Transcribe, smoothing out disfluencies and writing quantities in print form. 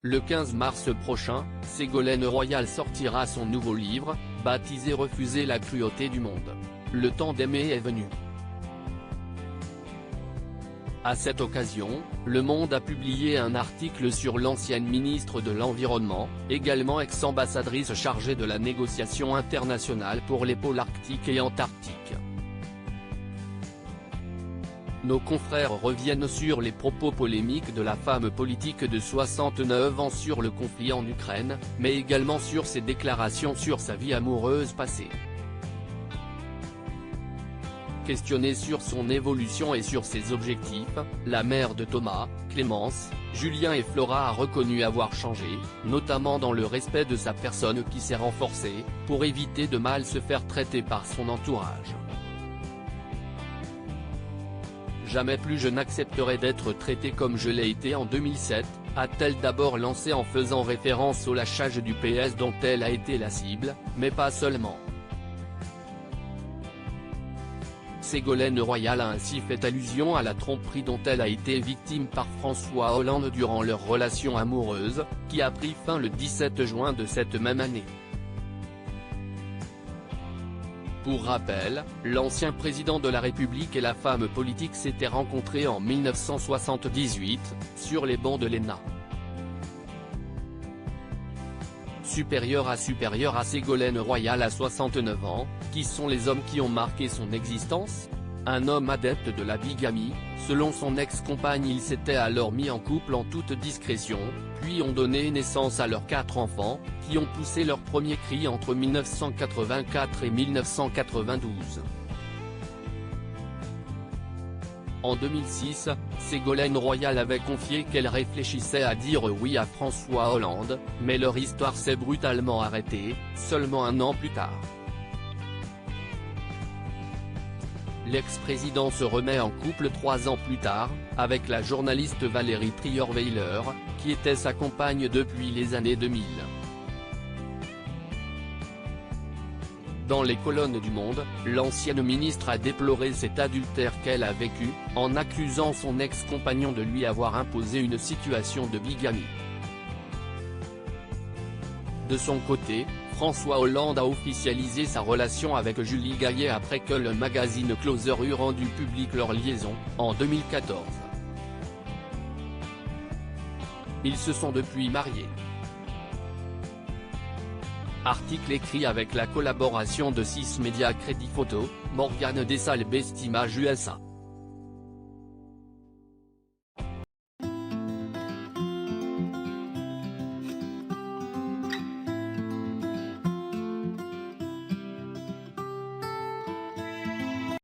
Le 15 mars prochain, Ségolène Royal sortira son nouveau livre, baptisé Refuser la cruauté du monde. Le temps d'aimer est venu. À cette occasion, Le Monde a publié un article sur l'ancienne ministre de l'Environnement, également ex-ambassadrice chargée de la négociation internationale pour les pôles arctiques et antarctiques. Nos confrères reviennent sur les propos polémiques de la femme politique de 69 ans sur le conflit en Ukraine, mais également sur ses déclarations sur sa vie amoureuse passée. Questionnée sur son évolution et sur ses objectifs, la mère de Thomas, Clémence, Julien et Flora a reconnu avoir changé, notamment dans le respect de sa personne qui s'est renforcée, pour éviter de mal se faire traiter par son entourage. Jamais plus je n'accepterai d'être traité comme je l'ai été en 2007, a-t-elle d'abord lancé en faisant référence au lâchage du PS dont elle a été la cible, mais pas seulement. Ségolène Royal a ainsi fait allusion à la tromperie dont elle a été victime par François Hollande durant leur relation amoureuse, qui a pris fin le 17 juin de cette même année. Pour rappel, l'ancien président de la République et la femme politique s'étaient rencontrés en 1978, sur les bancs de l'ENA. Supérieur à Ségolène Royal à 69 ans, qui sont les hommes qui ont marqué son existence ? Un homme adepte de la bigamie, selon son ex-compagne ils s'étaient alors mis en couple en toute discrétion, puis ont donné naissance à leurs 4 enfants, qui ont poussé leur premier cri entre 1984 et 1992. En 2006, Ségolène Royal avait confié qu'elle réfléchissait à dire oui à François Hollande, mais leur histoire s'est brutalement arrêtée, seulement un an plus tard. L'ex-président se remet en couple 3 ans plus tard, avec la journaliste Valérie Trierweiler, qui était sa compagne depuis les années 2000. Dans les colonnes du Monde, l'ancienne ministre a déploré cet adultère qu'elle a vécu, en accusant son ex-compagnon de lui avoir imposé une situation de bigamie. De son côté, François Hollande a officialisé sa relation avec Julie Gaillet après que le magazine Closer eut rendu public leur liaison, en 2014. Ils se sont depuis mariés. Article écrit avec la collaboration de 6 médias Crédit Photo, Morgane Dessalles Best Images USA.